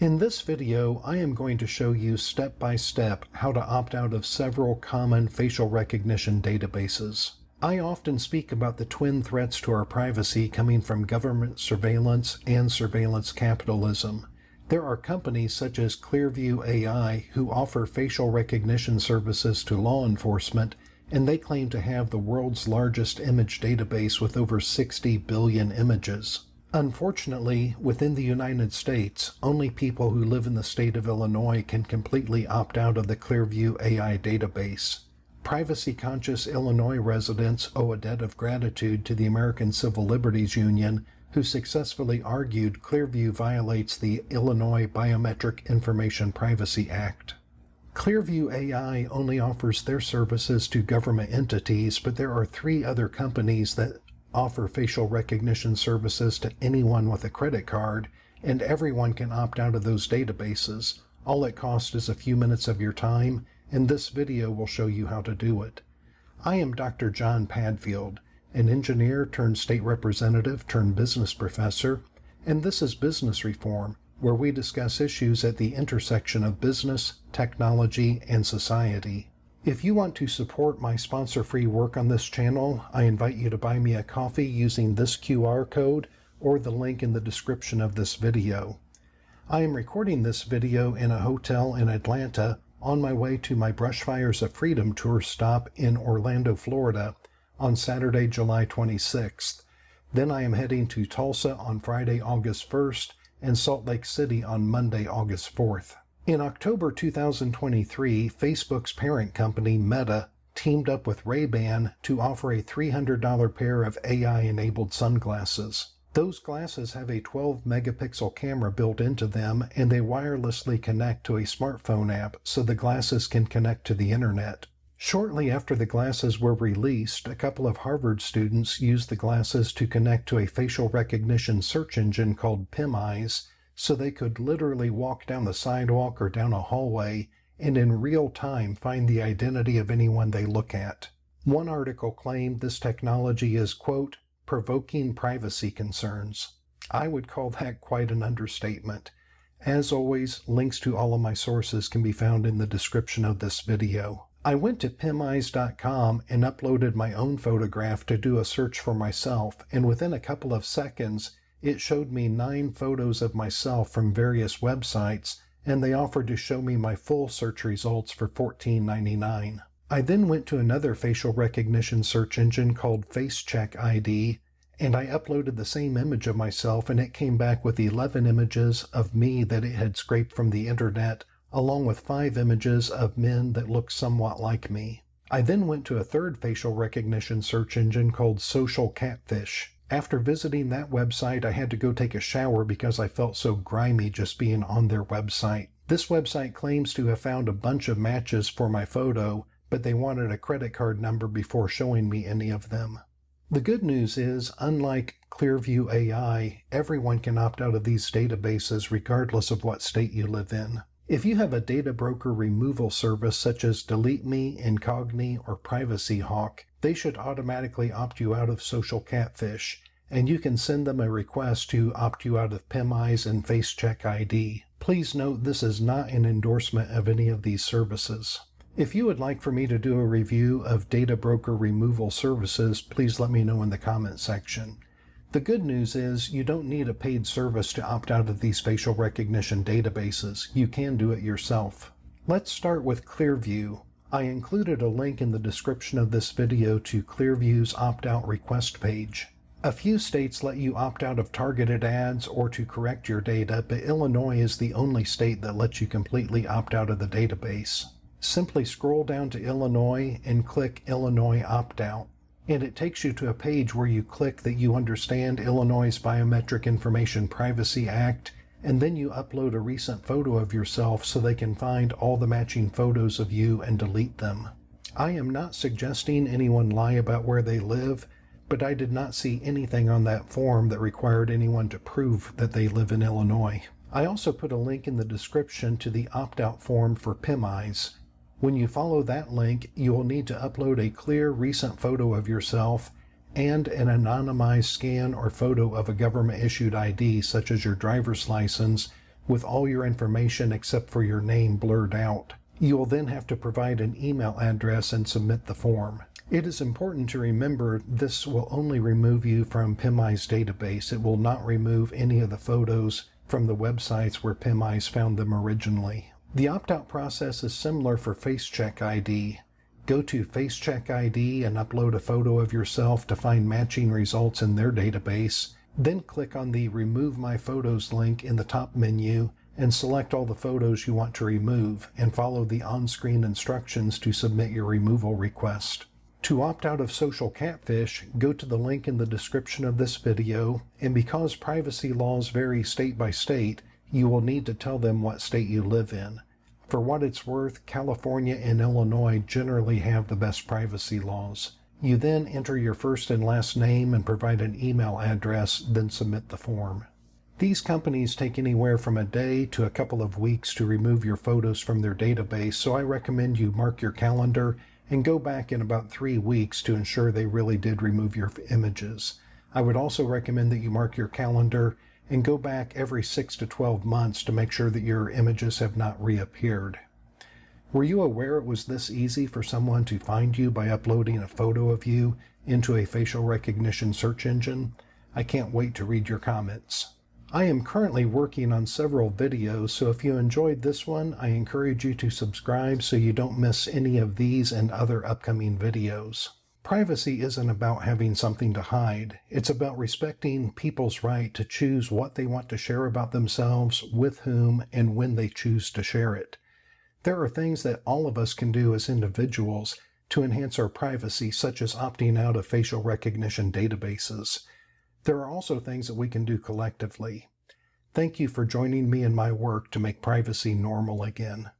In this video, I am going to show you step by step how to opt out of several common facial recognition databases. I often speak about the twin threats to our privacy coming from government surveillance and surveillance capitalism. There are companies such as Clearview AI who offer facial recognition services to law enforcement, and they claim to have the world's largest image database with over 60 billion images. Unfortunately, within the United States, only people who live in the state of Illinois can completely opt out of the Clearview AI database. Privacy-conscious Illinois residents owe a debt of gratitude to the American Civil Liberties Union, who successfully argued Clearview violates the Illinois Biometric Information Privacy Act. Clearview AI only offers their services to government entities, but there are 3 other companies that offer facial recognition services to anyone with a credit card, and everyone can opt out of those databases. All it costs is a few minutes of your time, and this video will show you how to do it. I am Dr. John Padfield, an engineer turned state representative turned business professor, and this is Business Reform, where we discuss issues at the intersection of business, technology, and society. If you want to support my sponsor-free work on this channel, I invite you to buy me a coffee using this QR code or the link in the description of this video. I am recording this video in a hotel in Atlanta on my way to my Brushfires of Freedom tour stop in Orlando, Florida on Saturday, July 26th. Then I am heading to Tulsa on Friday, August 1st, and Salt Lake City on Monday, August 4th. In October 2023, Facebook's parent company, Meta, teamed up with Ray-Ban to offer a $300 pair of AI-enabled sunglasses. Those glasses have a 12-megapixel camera built into them, and they wirelessly connect to a smartphone app so the glasses can connect to the internet. Shortly after the glasses were released, a couple of Harvard students used the glasses to connect to a facial recognition search engine called PimEyes, so they could literally walk down the sidewalk or down a hallway and in real time find the identity of anyone they look at. One article claimed this technology is, quote, provoking privacy concerns. I would call that quite an understatement. As always, links to all of my sources can be found in the description of this video. I went to PimEyes.com and uploaded my own photograph to do a search for myself, and within a couple of seconds, it showed me 9 photos of myself from various websites, and they offered to show me my full search results for $14.99. I then went to another facial recognition search engine called FaceCheck ID, and I uploaded the same image of myself, and it came back with 11 images of me that it had scraped from the internet, along with 5 images of men that looked somewhat like me. I then went to a third facial recognition search engine called Social Catfish. After visiting that website, I had to go take a shower because I felt so grimy just being on their website. This website claims to have found a bunch of matches for my photo, but they wanted a credit card number before showing me any of them. The good news is, unlike Clearview AI, everyone can opt out of these databases regardless of what state you live in. If you have a data broker removal service such as DeleteMe, Incogni, or PrivacyHawk, they should automatically opt you out of Social Catfish, and you can send them a request to opt you out of PimEyes and FaceCheck ID. Please note this is not an endorsement of any of these services. If you would like for me to do a review of data broker removal services, please let me know in the comment section. The good news is you don't need a paid service to opt out of these facial recognition databases. You can do it yourself. Let's start with Clearview. I included a link in the description of this video to Clearview's opt-out request page. A few states let you opt out of targeted ads or to correct your data, but Illinois is the only state that lets you completely opt out of the database. Simply scroll down to Illinois and click Illinois Opt-out, and it takes you to a page where you click that you understand Illinois' Biometric Information Privacy Act, and then you upload a recent photo of yourself so they can find all the matching photos of you and delete them. I am not suggesting anyone lie about where they live, but I did not see anything on that form that required anyone to prove that they live in Illinois. I also put a link in the description to the opt-out form for PimEyes. When you follow that link, you will need to upload a clear recent photo of yourself and an anonymized scan or photo of a government-issued ID such as your driver's license, with all your information except for your name blurred out. You will then have to provide an email address and submit the form. It is important to remember this will only remove you from PimEye's database. It will not remove any of the photos from the websites where PimEye's found them originally. The opt-out process is similar for FaceCheck ID. Go to FaceCheck ID and upload a photo of yourself to find matching results in their database. Then click on the Remove My Photos link in the top menu and select all the photos you want to remove and follow the on-screen instructions to submit your removal request. To opt out of Social Catfish, go to the link in the description of this video, and because privacy laws vary state by state, you will need to tell them what state you live in. For what it's worth, California and Illinois generally have the best privacy laws. You then enter your first and last name and provide an email address, then submit the form. These companies take anywhere from a day to a couple of weeks to remove your photos from their database, so I recommend you mark your calendar and go back in about 3 weeks to ensure they really did remove your images. I would also recommend that you mark your calendar and go back every 6 to 12 months to make sure that your images have not reappeared. Were you aware it was this easy for someone to find you by uploading a photo of you into a facial recognition search engine? I can't wait to read your comments. I am currently working on several videos, so if you enjoyed this one, I encourage you to subscribe so you don't miss any of these and other upcoming videos. Privacy isn't about having something to hide. It's about respecting people's right to choose what they want to share about themselves, with whom, and when they choose to share it. There are things that all of us can do as individuals to enhance our privacy, such as opting out of facial recognition databases. There are also things that we can do collectively. Thank you for joining me in my work to make privacy normal again.